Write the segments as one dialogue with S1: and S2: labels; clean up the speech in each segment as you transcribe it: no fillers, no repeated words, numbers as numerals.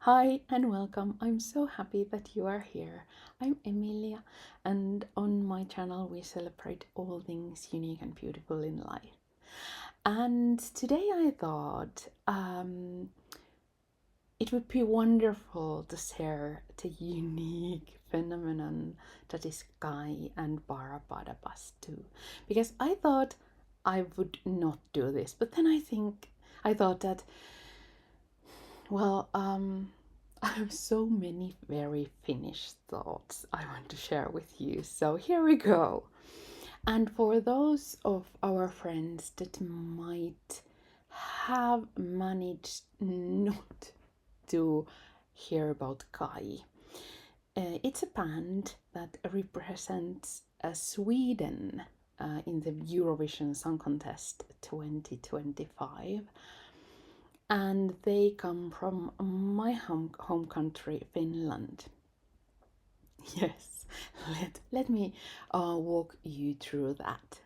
S1: Hi and welcome. I'm so happy that you are here. I'm Emilia, and on my channel we celebrate all things unique and beautiful in life. And today I thought it would be wonderful to share the unique phenomenon that is KAJ and Bara Bada Bastu, because I thought I would not do this, but then I thought that well, I have so many very Finnish thoughts I want to share with you. So here we go. And for those of our friends that might have managed not to hear about KAJ, it's a band that represents Sweden in the Eurovision Song Contest 2025, and they come from my home country, Finland. Yes, let me walk you through that.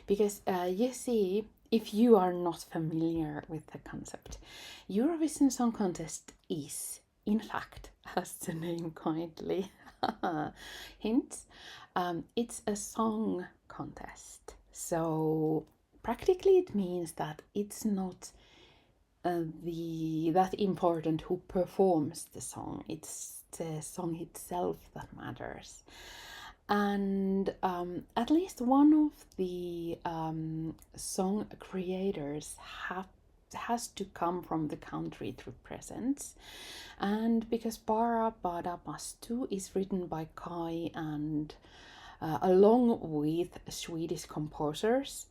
S1: Because you see, if you are not familiar with the concept, Eurovision Song Contest is, in fact, as the name kindly hints, it's a song contest. So practically it means that it's not that important who performs the song. It's the song itself that matters. And at least one of the song creators has to come from the country it represents. And because Bara Bada Bastu is written by KAJ and along with Swedish composers,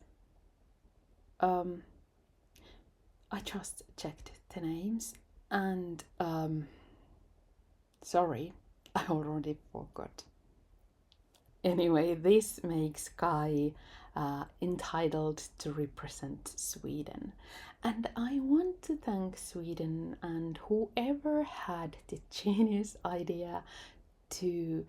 S1: I just checked the names and sorry, I already forgot. Anyway, this makes KAJ entitled to represent Sweden. And I want to thank Sweden and whoever had the genius idea to,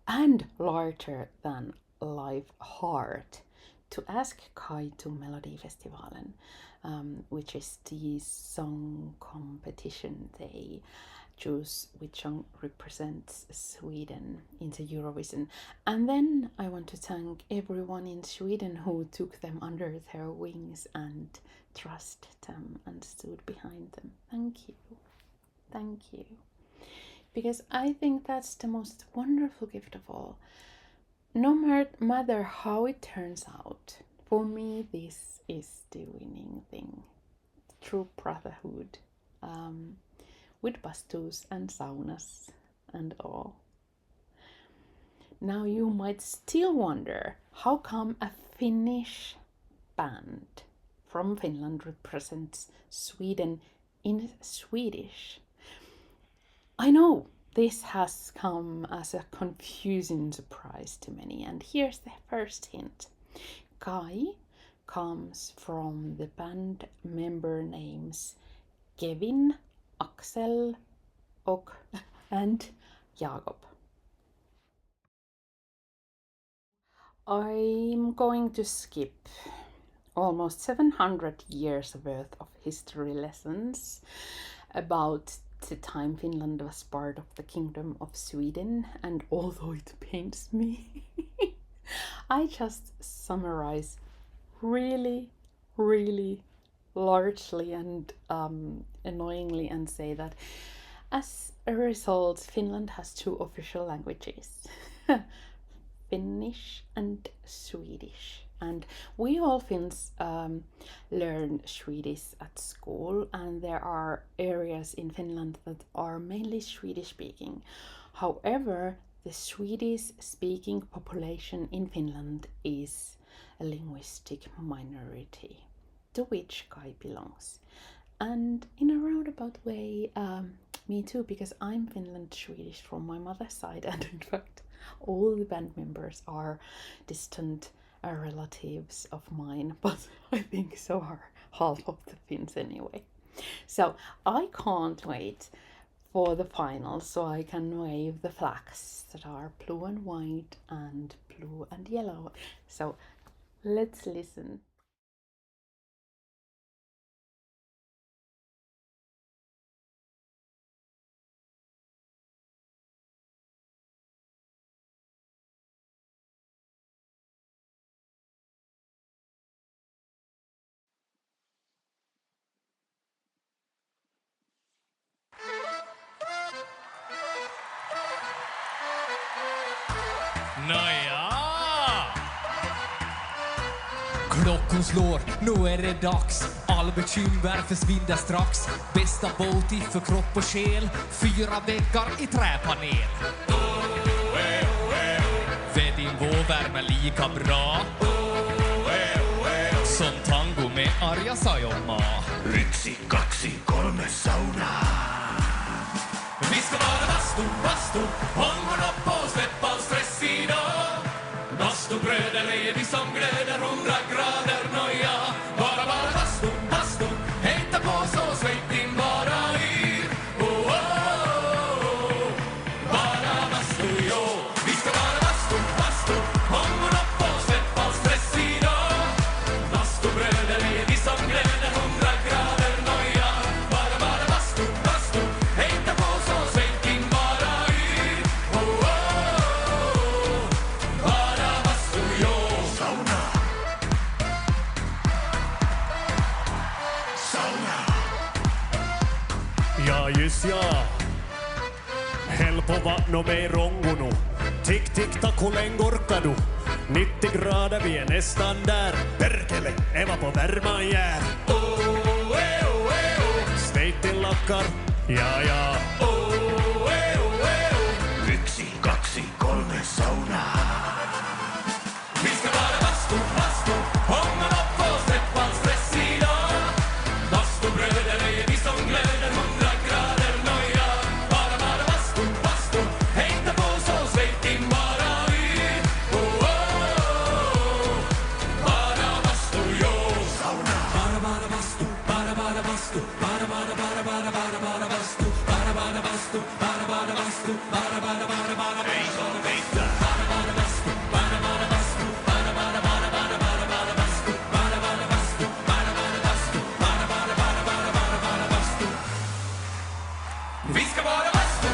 S1: and larger than life heart, to ask KAJ to Melodifestivalen, which is the song competition. They choose which song represents Sweden in the Eurovision. And then I want to thank everyone in Sweden who took them under their wings and trusted them and stood behind them. Thank you. Thank you. Because I think that's the most wonderful gift of all. No matter how it turns out, for me this is the winning thing. True brotherhood, with bastus and saunas and all. Now you might still wonder, how come a Finnish band from Finland represents Sweden in Swedish? I know this has come as a confusing surprise to many, and here's the first hint. KAJ comes from the band member names Kevin, Axel, Ok, and Jakob. I'm going to skip almost 700 years worth of history lessons about the time Finland was part of the Kingdom of Sweden, and although it pains me, I just summarize really, really largely and annoyingly and say that as a result, Finland has two official languages. Finnish and Swedish. And we all Finns learn Swedish at school, and there are areas in Finland that are mainly Swedish speaking. However, the Swedish speaking population in Finland is a linguistic minority, to which KAJ belongs. And in a roundabout way, me too, because I'm Finland Swedish from my mother's side, and in fact, all the band members are distant relatives of mine, but I think so are half of the Finns anyway. So I can't wait for the final so I can wave the flags that are blue and white and blue and yellow. So let's listen.
S2: Nåja! Klockan slår, nu är det dags. All bekymmer försvinner strax. Bästa båti för kropp och själ. 4 väggar i träpanel. Vedinvåvärme lika bra som tango med arja sajoma.
S3: 1, 2, 3 sauna.
S2: Vi ska vara bastu, hångorna på, släpp all stress idag. Bastubröder är vi som glöder 100 grader noja. Bara bastu, hejta på så släpp din bara yr. Oh, oh, oh. Bara bastu, jo. Vi ska vara bastu, hångorna på, släpp all stress idag. Bastubröder är vi som glöder 100 grader noja. Bara bastu, hejta på så släpp din bara yr. Oh, oh, oh. Bara bastu, jo.
S3: Sauna.
S4: Ja, just ja. Helppo no me rongunu. Tick, tick, tack, hur länge orkar du? 90 grader, vi är nästan där. Perkele, Eva på värman jär. Sveitin lakkar, ja, ja.
S3: 1, 2, 3 sauna.
S2: Vi ska vara bastu, hångorna på, släpp all stress idag. Bastubröder är vi som glöder 100 grader noja. Bara bastu, hejta på så släpp din bara yr. Oh, oh, oh. Bara bastu, jo.
S3: Sauna.
S2: Bara bastu, bara bastu, bara bastu, bara bastu, bara bastu, bara bastu, bara bastu.
S3: Hej som vejtar.
S2: Vi ska vara bastu,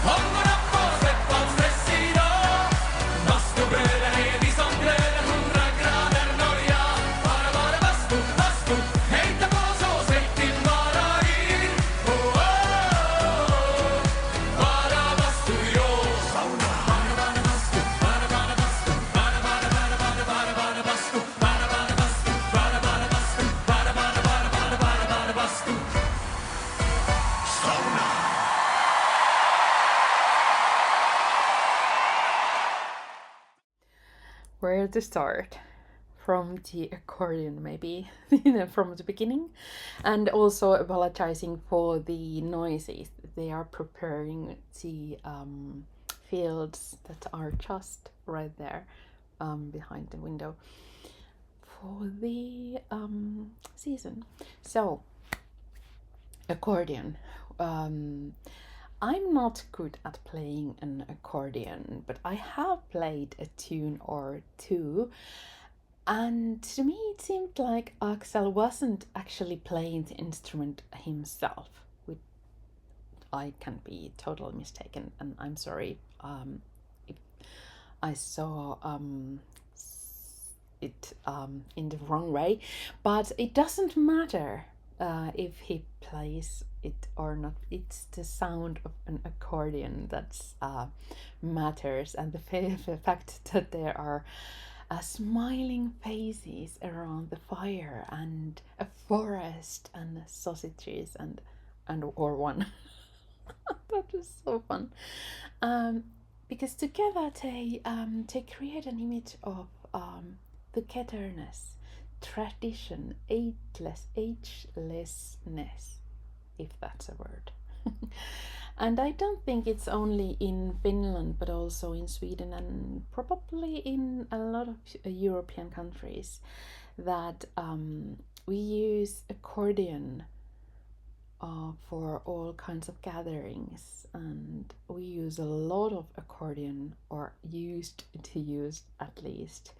S2: hångorna på, släpp all stress idag. Bastubröder är vi som glöder 100 grader noja. Bara bastu, hejta på så släpp din bara yr. Oh, oh, oh. Bara bastu, jo.
S3: Sauna.
S2: Bara bastu, bara bastu, bara bastu, bara bastu, bara bastu, bara bastu.
S3: Sauna.
S1: Where to start? From the accordion, maybe, from the beginning. And also apologizing for the noises. They are preparing the fields that are just right there behind the window for the season. So, accordion. I'm not good at playing an accordion, but I have played a tune or two, and to me it seemed like Axel wasn't actually playing the instrument himself. I can be totally mistaken, and I'm sorry if I saw it in the wrong way, but it doesn't matter if he plays it or not. It's the sound of an accordion that matters, and the fact that there are smiling faces around the fire and a forest and sausages and or one. That was so fun, because together they create an image of togetherness, tradition, agelessness, if that's a word. And I don't think it's only in Finland, but also in Sweden and probably in a lot of European countries that we use accordion for all kinds of gatherings, and we use a lot of accordion, or used to use at least,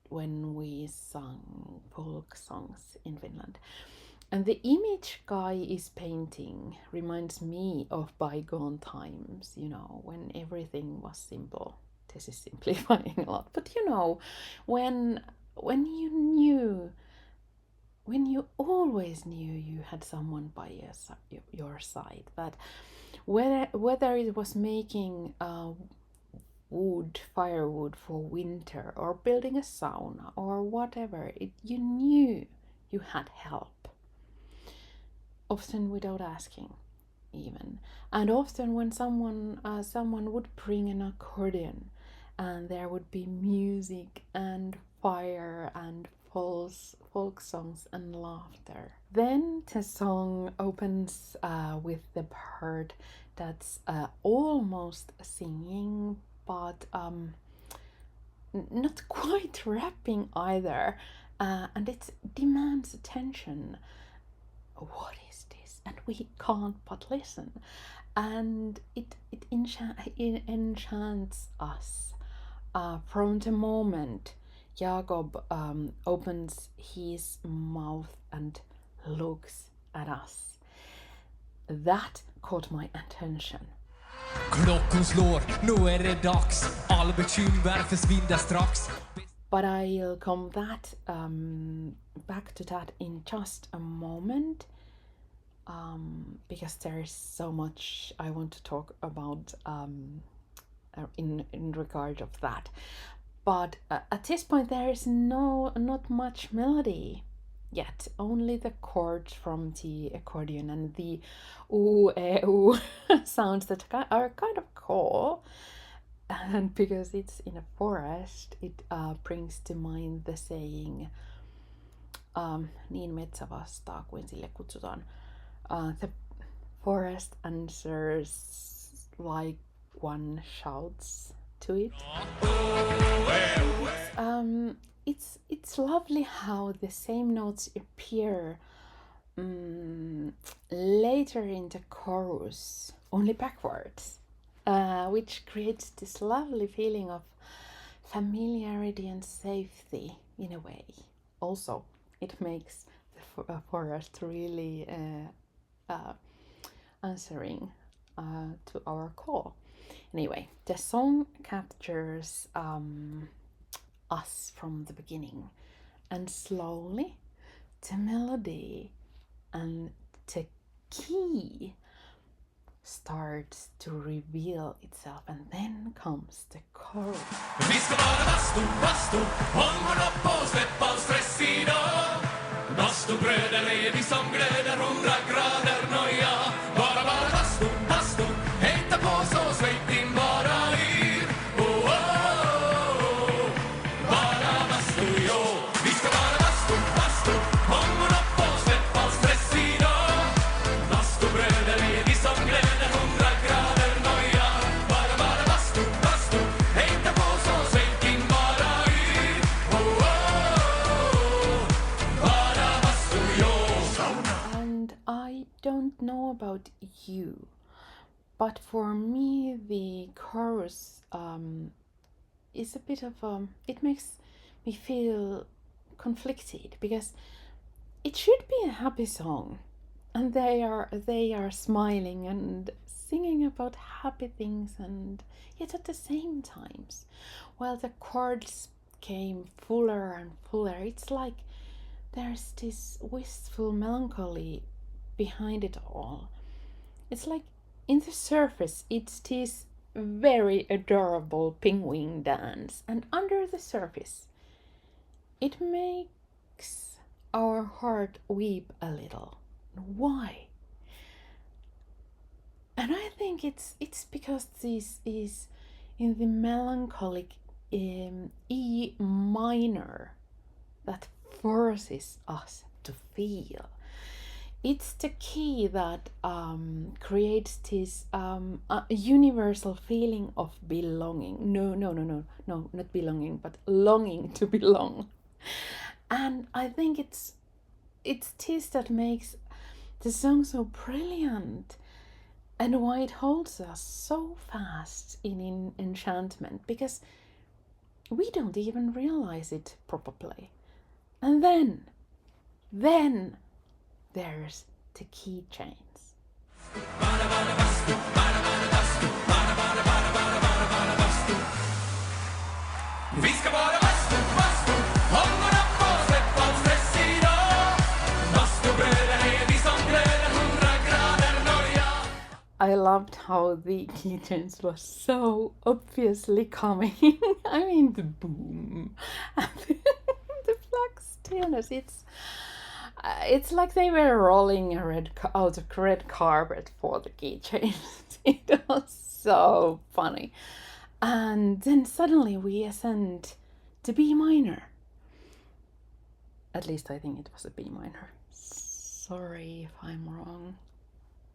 S1: when we sung folk songs in Finland. And the image Guy is painting reminds me of bygone times, you know, when everything was simple. This is simplifying a lot, but you know, when you knew when you always knew you had someone by your side, that whether it was making firewood for winter, or building a sauna, or whatever, you knew you had help, often without asking even. And often when someone would bring an accordion, and there would be music and fire and folk songs and laughter. Then the song opens with the part that's almost singing, but not quite rapping either, and it demands attention. What is this? And we can't but listen, and it enchants us. From the moment Jakob opens his mouth and looks at us, that caught my attention.
S2: Klockan slår, nu är det dags. All bekymmer försvinner strax.
S1: But I'll come back to that in just a moment, because there is so much I want to talk about in regard of that. But at this point there is not much melody yet, only the chords from the accordion and the ooh, ooh sounds that are kind of cool. And because it's in a forest, it brings to mind the saying, niin metsä vastaa kuin sille kutsutaan. The forest answers like one shouts to it. It's lovely how the same notes appear later in the chorus, only backwards, which creates this lovely feeling of familiarity and safety in a way. Also, it makes the forest really answering to our call. Anyway, the song captures us from the beginning, and slowly the melody and the key starts to reveal itself, and then comes the chorus.
S2: Vi ska bara bastu, bastu, hångorna på, släpp all stress idag. Bastubröder är vi som glöder 100 grader noja. Bara bada bastu, bastu, hejta på så släpp din bara yr. Oh, oh, oh. Bara bastu, jo. Vi ska bara bastu, bastu, hångorna på, släpp all stress idag. Bastubröder är vi som glöder 100 grader noja. Bara bada bastu, bastu, hejta på så släpp din bara yr. Oh, oh, oh. Bara bastu, jo.
S1: And I don't know about you, but for me the chorus is a bit of it makes me feel conflicted, because it should be a happy song, and they are smiling and singing about happy things, and yet at the same times, while the chords came fuller and fuller, it's like there's this wistful melancholy behind it all. It's like in the surface it's this very adorable penguin dance, and under the surface it makes our heart weep a little. Why? And I think it's because this is in the melancholic E minor that forces us to feel. It's the key that creates this universal feeling of belonging. No, not belonging, but longing to belong. And I think it's this that makes the song so brilliant, and why it holds us so fast in enchantment, because we don't even realize it probably. And then there's the key change.
S2: Vi ska bara bastu, bastu, hångorna på, släpp all stress idag.
S1: I loved how the keychains was so obviously coming. I mean, the boom and the black stillness. It's like they were rolling out a red carpet for the keychains. It was so funny. And then suddenly we ascend to B minor. At least I think it was a B minor. Sorry if I'm wrong.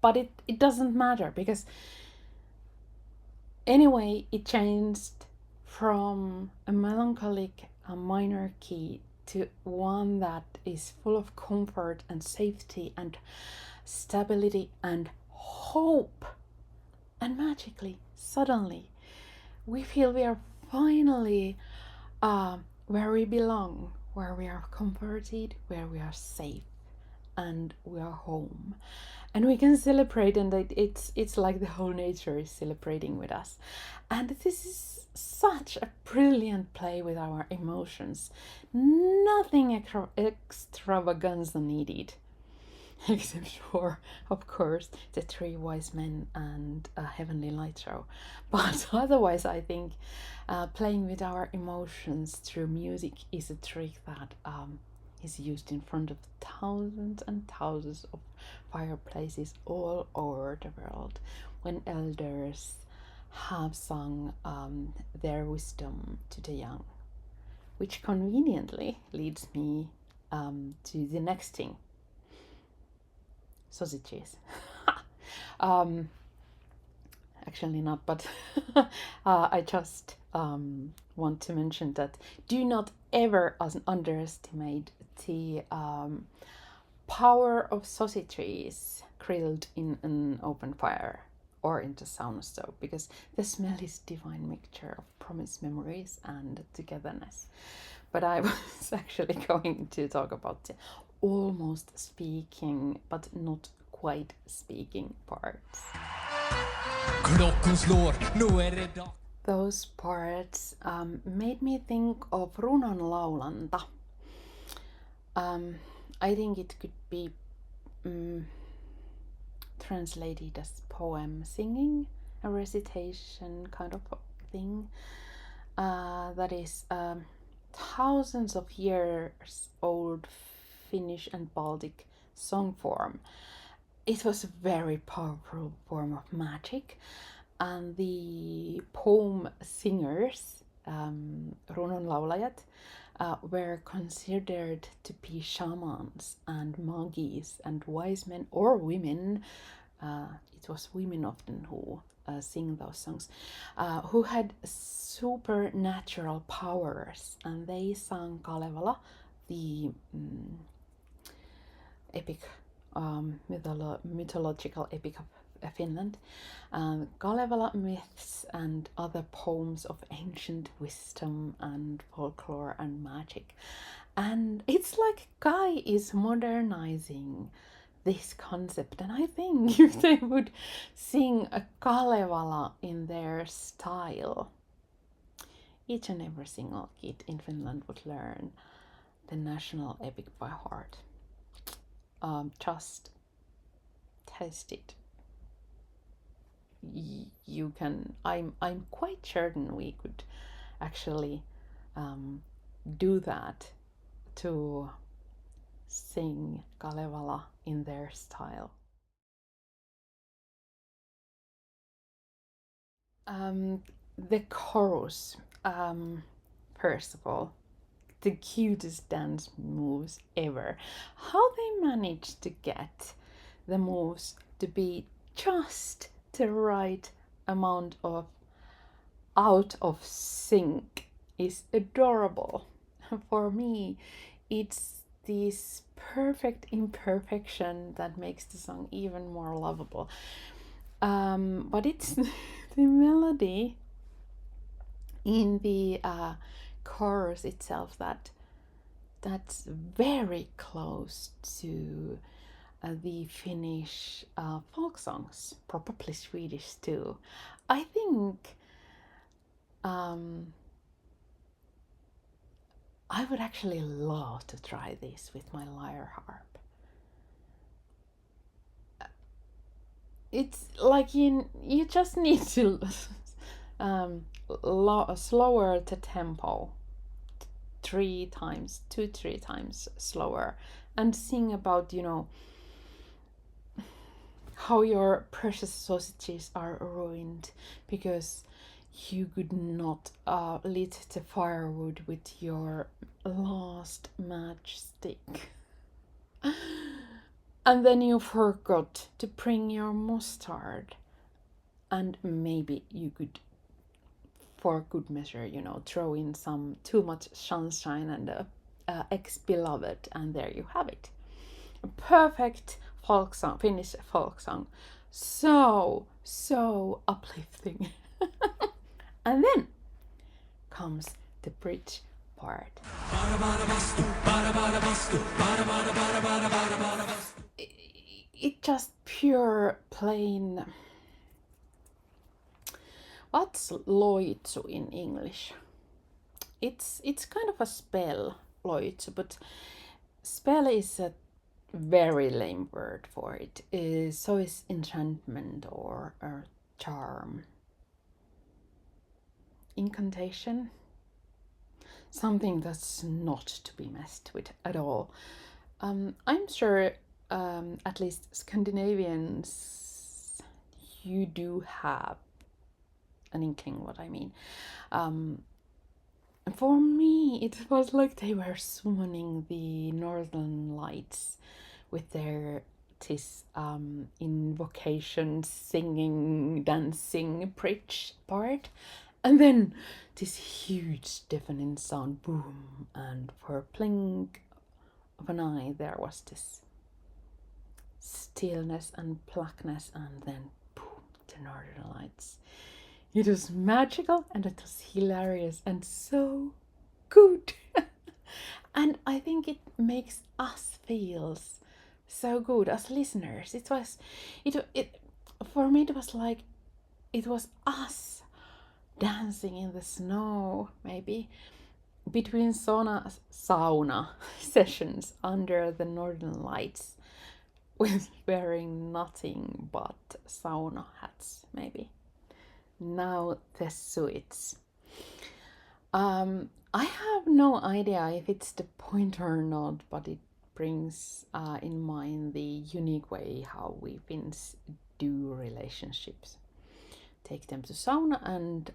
S1: But it doesn't matter, because anyway, it changed from a melancholic minor key to one that is full of comfort and safety and stability and hope. And magically, suddenly, we feel we are finally where we belong, where we are comforted, where we are safe, and we are home. And we can celebrate, and it's like the whole nature is celebrating with us. And this is such a brilliant play with our emotions. Nothing extravaganza needed. Except for, of course, the three wise men and a heavenly light show. But otherwise, I think playing with our emotions through music is a trick that is used in front of thousands and thousands of fireplaces all over the world, when elders have sung their wisdom to the young. Which conveniently leads me to the next thing. Sausages. Actually not, but I just want to mention that do not ever underestimate the power of sausages grilled in an open fire or in the sauna stove, because the smell is divine mixture of promised memories and togetherness. But I was actually going to talk about the almost speaking but not quite speaking parts.
S2: Klockan slår, nu är det dag.
S1: Those parts made me think of runon laulanta. I think it could be translated as poem singing, a recitation kind of thing. That is thousands of years old Finnish and Baltic song form. It was a very powerful form of magic, and the poem singers, runonlaulajat, were considered to be shamans and magis and wise men or women. It was women often who sing those songs, who had supernatural powers, and they sang Kalevala, the epic mythological epic of Finland, Kalevala myths and other poems of ancient wisdom and folklore and magic. And it's like KAJ is modernizing this concept, and I think if they would sing a Kalevala in their style, each and every single kid in Finland would learn the national epic by heart. Just test it. You can. I'm quite certain we could actually do that, to sing Kalevala in their style. The chorus, first of all, the cutest dance moves ever. How they managed to get the moves to be just the right amount of out of sync is adorable. For me, it's this perfect imperfection that makes the song even more lovable. But it's the melody in the chorus itself that's very close to the Finnish folk songs, probably Swedish too. I think I would actually love to try this with my lyre harp. it's like you just need to slower the tempo 2-3 times slower, and sing about, how your precious sausages are ruined because you could not lit the firewood with your last matchstick. And then you forgot to bring your mustard. And maybe you could, for good measure, throw in some too much sunshine and ex-beloved, and there you have it. A perfect folk song, Finnish folk song. So uplifting. And then comes the bridge part.
S2: Bara Bada Bastu, Bara Bada Bastu, Bara Bada Bada Bada Bada Bada Bastu.
S1: It just pure plain. What's loitsu in English? It's kind of a spell, loitsu, but spell is a very lame word for it. So is enchantment or charm. Incantation. Something that's not to be messed with at all. I'm sure at least Scandinavians, you do have an inkling what I mean. For me, it was like they were summoning the northern lights with their invocation, singing, dancing, preach part. And then this huge deafening sound, boom, and for a blink of an eye, there was this stillness and blackness, and then boom, the northern lights. It was magical, and it was hilarious, and so good. And I think it makes us feel so good as listeners. It for me, it was like it was us dancing in the snow, maybe between sauna sessions under the northern lights, with wearing nothing but sauna hats, maybe. Now the Swedes. I have no idea if it's the point or not, but it brings in mind the unique way how we Finns do relationships. Take them to sauna and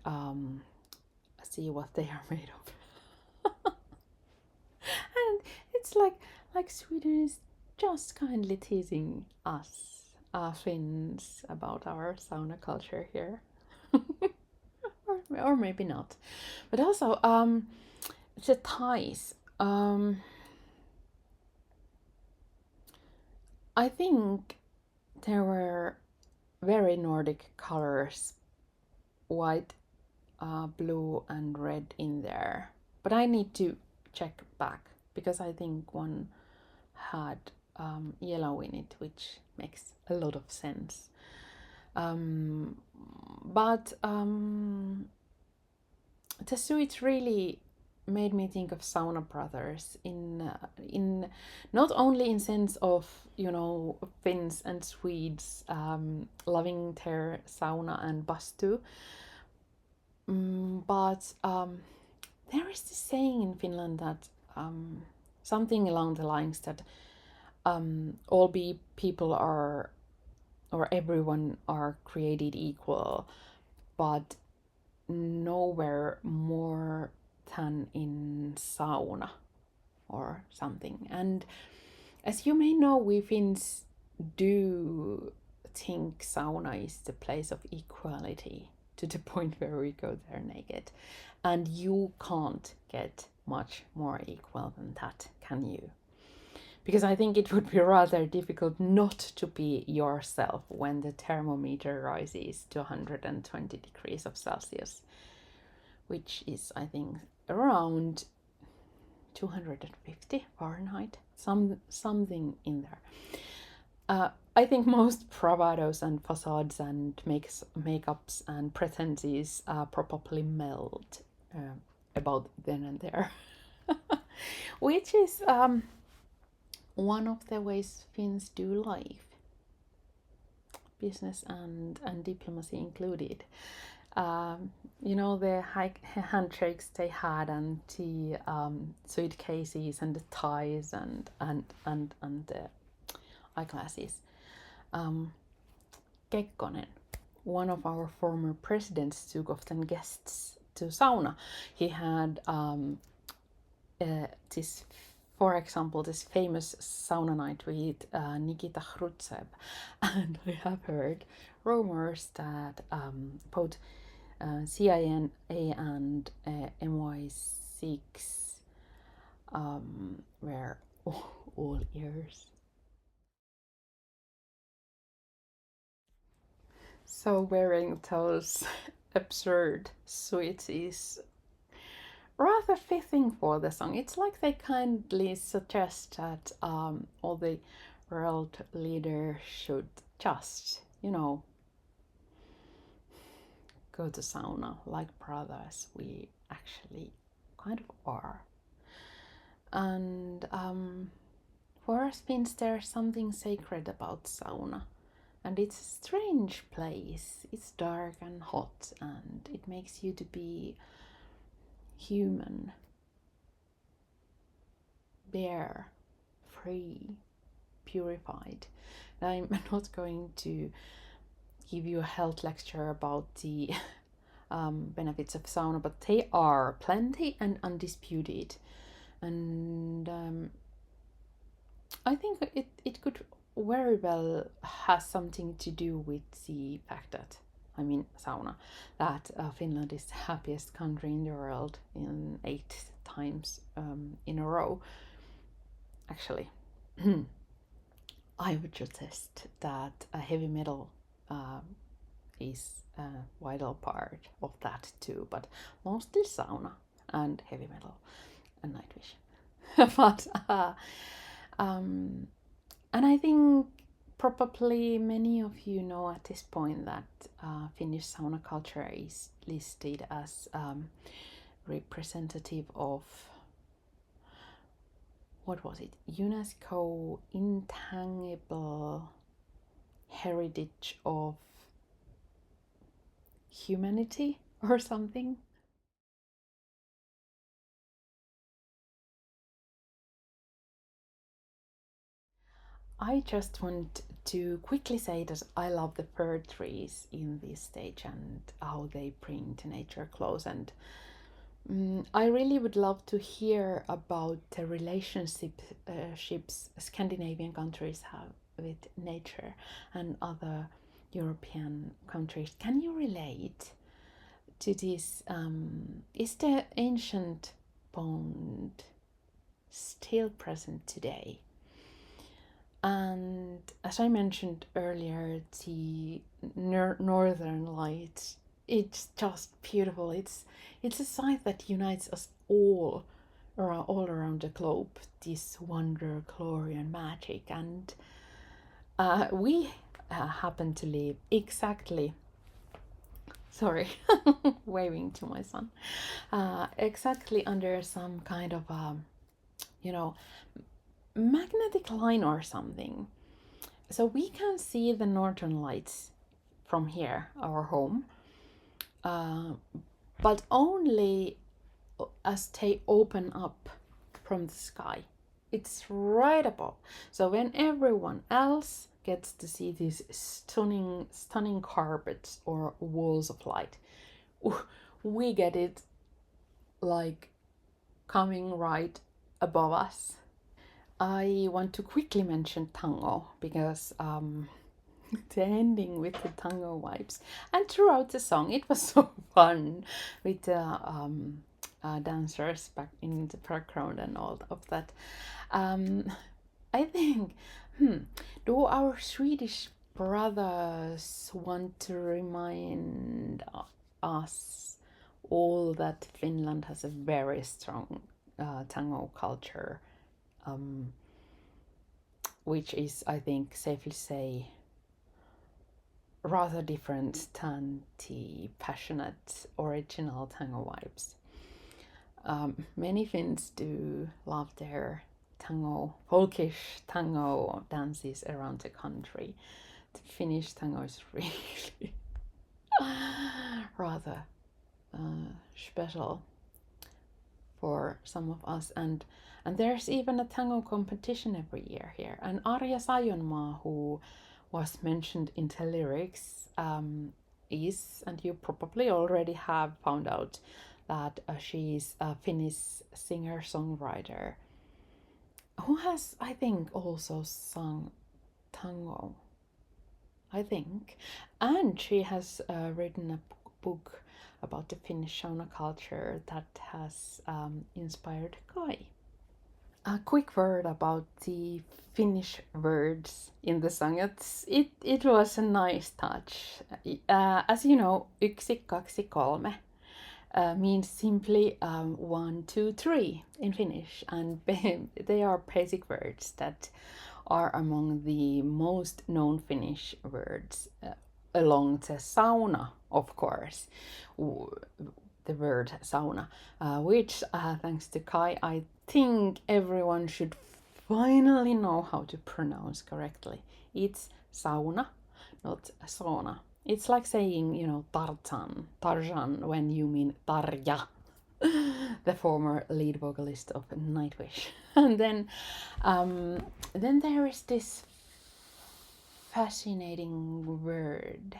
S1: see what they are made of. And it's like Sweden is just kindly teasing us Finns about our sauna culture here. or maybe not. But also the ties. I think there were very Nordic colors, white, blue and red in there. But I need to check back because I think one had yellow in it, which makes a lot of sense. But the Swedes really made me think of sauna brothers in not only in sense of Finns and Swedes loving their sauna and bastu, but there is this saying in Finland that something along the lines that all people are, or everyone are created equal, but nowhere more than in sauna or something. And as you may know, we Finns do think sauna is the place of equality, to the point where we go there naked. And you can't get much more equal than that, can you? Because I think it would be rather difficult not to be yourself when the thermometer rises to 120 degrees of Celsius, which is, I think, around 250 Fahrenheit, something in there. I think most bravados and facades and makeups and pretenses probably melt about then and there, which is one of the ways Finns do life. business and diplomacy included. You know, the handshakes they had, and the suitcases and the ties and the eyeglasses. Kekkonen, one of our former presidents, took often guests to sauna. He had this, for example, this famous sauna night with Nikita Khrushchev, and I have heard rumors that both CIA and MI6 were all ears. So wearing those absurd suits is rather fitting for the song. It's like they kindly suggest that all the world leaders should just, you know, go to sauna like brothers we actually kind of are. And for us Finns, there's something sacred about sauna. And it's a strange place. It's dark and hot, and it makes you to be human, bare, free, purified. Now, I'm not going to give you a health lecture about the benefits of sauna, but they are plenty and undisputed. And I think it could very well has something to do with the fact that, I mean, sauna, that Finland is the happiest country in the world in 8 times in a row. Actually, I would suggest that heavy metal is a vital part of that too, but mostly sauna and heavy metal and night vision. But and I think probably many of you know at this point that Finnish sauna culture is listed as representative of, what was it, UNESCO Intangible Heritage of Humanity or something. I just want to quickly say that I love the fir trees in this stage and how they bring the nature close. And I really would love to hear about the relationships Scandinavian countries have with nature and other European countries. Can you relate to this? Is the ancient bond still present today? And as I mentioned earlier, the Northern Lights, it's just beautiful. It's a sight that unites us all around the globe. This wonder, glory, and magic, and we happen to live exactly. Sorry, waving to my son. Exactly under some kind of magnetic line or something. So we can see the Northern Lights from here, our home, but only as they open up from the sky. It's right above. So when everyone else gets to see these stunning carpets or walls of light, we get it like coming right above us. I want to quickly mention tango because the ending with the tango vibes, and throughout the song it was so fun with the dancers back in the background and all of that. I think, do our Swedish brothers want to remind us all that Finland has a very strong tango culture? Which is, I think, safely say, rather different than the passionate original tango vibes. Many Finns do love their tango, folkish tango dances around the country. the Finnish tango is really rather special for some of us, and there's even a tango competition every year here. And Arja Sajonmaa, who was mentioned in the lyrics, is, and you probably already have found out, that she's a Finnish singer-songwriter who has, I think, also sung tango, I think. And she has written a book about the Finnish sauna culture that has inspired KAJ. A quick word about the Finnish words in the song. It was a nice touch. As you know, yksi, kaksi, kolme means simply 1, 2, 3 in Finnish, and they are basic words that are among the most known Finnish words, along the sauna, of course, the word sauna, which thanks to KAJ, I think everyone should finally know how to pronounce correctly. It's sauna, not sauna. It's like saying, you know, Tarzan, when you mean Tarja, the former lead vocalist of Nightwish. And then there is this fascinating word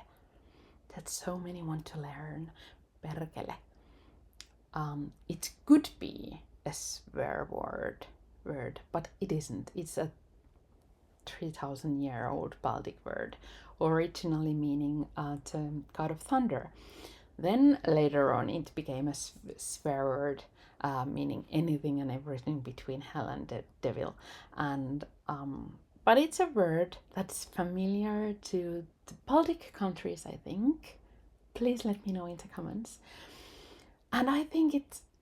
S1: that so many want to learn, perkele. It could be a swear word, but it isn't. It's a 3,000-year-old Baltic word, originally meaning the god of thunder. Then later on it became a swear word, meaning anything and everything between hell and the devil. And but it's a word that's familiar to the Baltic countries, I think. Please let me know in the comments. And I think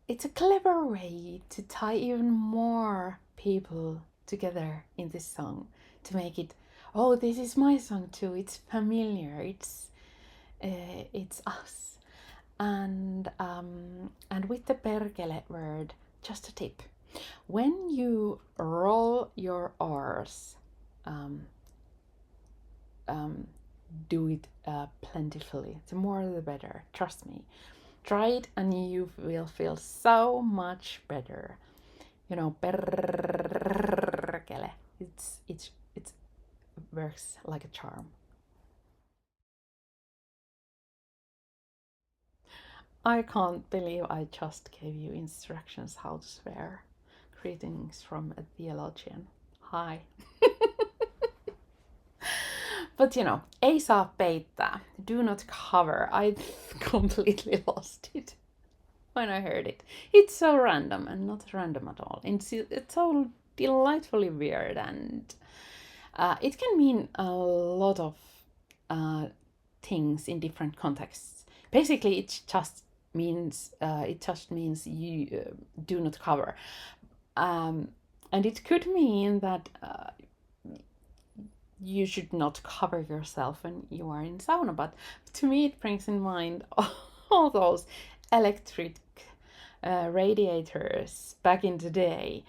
S1: it's a clever way to tie even more people together in this song, to make it, oh, this is my song too. It's familiar. It's us. And with the perkele word, just a tip: when you roll your R's, do it plentifully. The more the better. Trust me. Try it and you will feel so much better. You know, perkele. It works like a charm. I can't believe I just gave you instructions how to swear. Greetings from a theologian. Hi. But you know, ei saa peittää. Do not cover. I completely lost it when I heard it. It's so random, and not random at all. It's so delightfully weird, and it can mean a lot of things in different contexts. Basically, it just means you do not cover, and it could mean that you should not cover yourself when you are in sauna. But to me, it brings in mind all those electric radiators back in the day,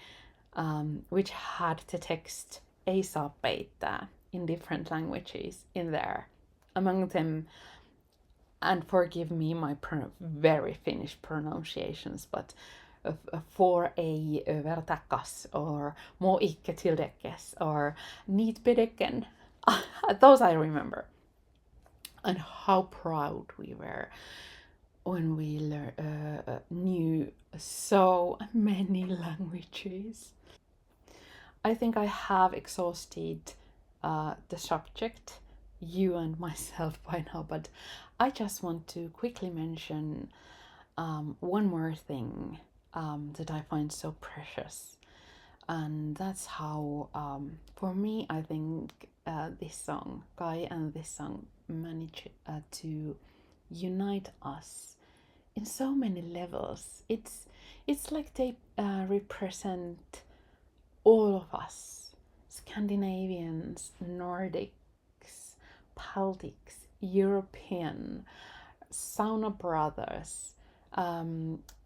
S1: which had the text "ei saa peittää" in different languages in there. Among them, and forgive me my very Finnish pronunciations, but for ei vertakas, or må ikke tildekes, or niet bedeken. Those I remember. And how proud we were when we knew so many languages. I think I have exhausted the subject, you and myself, by now, but I just want to quickly mention one more thing that I find so precious, and that's how, for me, I think this song, KAJ and this song, manage to unite us in so many levels. It's like they represent all of us: Scandinavians, Nordics, Baltics, European, sauna brothers,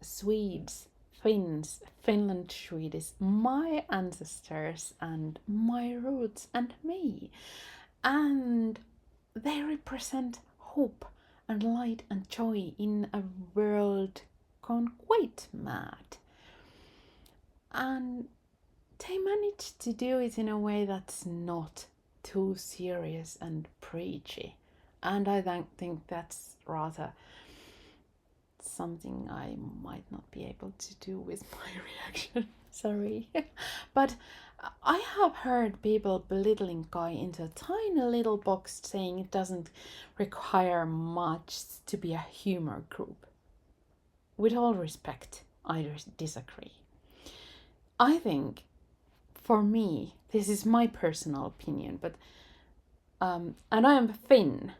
S1: Swedes, Finns, Finland-Swedish, my ancestors and my roots and me. And they represent hope and light and joy in a world gone quite mad. And they managed to do it in a way that's not too serious and preachy. And I think that's rather something I might not be able to do with my reaction. Sorry. But I have heard people belittling KAJ into a tiny little box saying it doesn't require much to be a humor group. With all respect, I disagree. I think, for me, this is my personal opinion, but and I am Finn.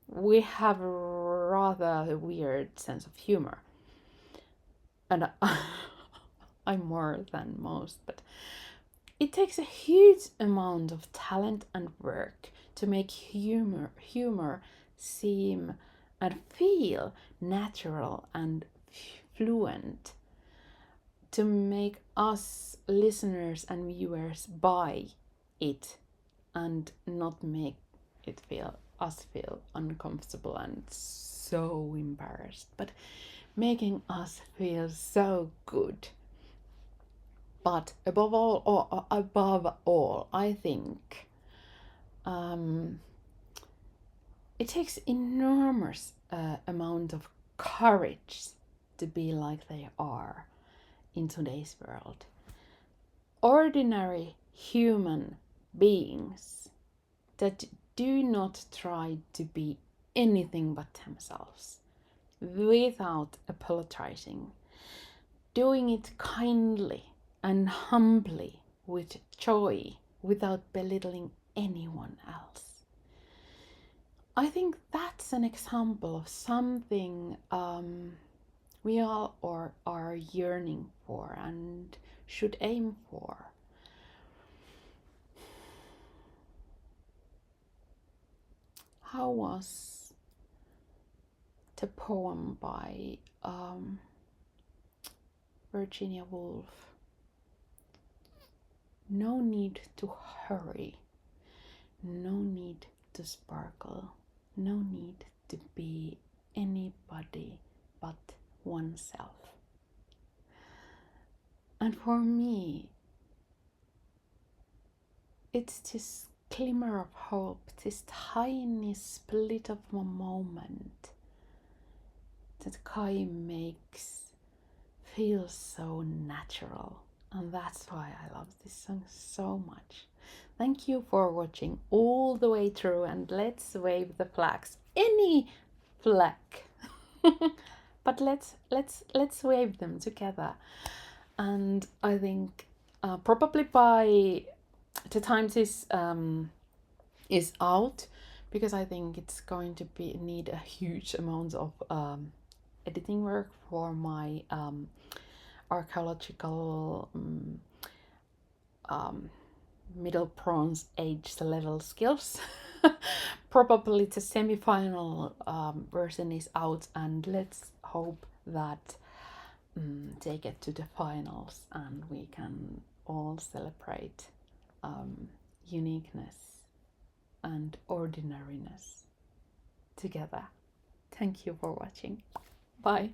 S1: We have a rather weird sense of humor, and I'm more than most, but it takes a huge amount of talent and work to make humor seem and feel natural and fluent, to make us listeners and viewers buy it and not make it us feel uncomfortable and so embarrassed, but making us feel so good. But above all, I think it takes enormous amount of courage to be like they are in today's world. Ordinary human beings that do not try to be anything but themselves, without apologizing, doing it kindly and humbly with joy, without belittling anyone else. I think that's an example of something we all are yearning for and should aim for. How was the poem by Virginia Woolf? No need to hurry, no need to sparkle, no need to be anybody but oneself. And for me, it's this glimmer of hope, this tiny split of a moment that KAJ makes feel so natural. And that's why I love this song so much. Thank you for watching all the way through, and let's wave the flags. Any flag. But let's wave them together. And I think probably by the time this is out, because I think it's going to need a huge amount of editing work for my archaeological middle bronze age level skills. Probably the semi-final version is out, and let's hope that they get to the finals and we can all celebrate uniqueness and ordinariness together. Thank you for watching. Bye.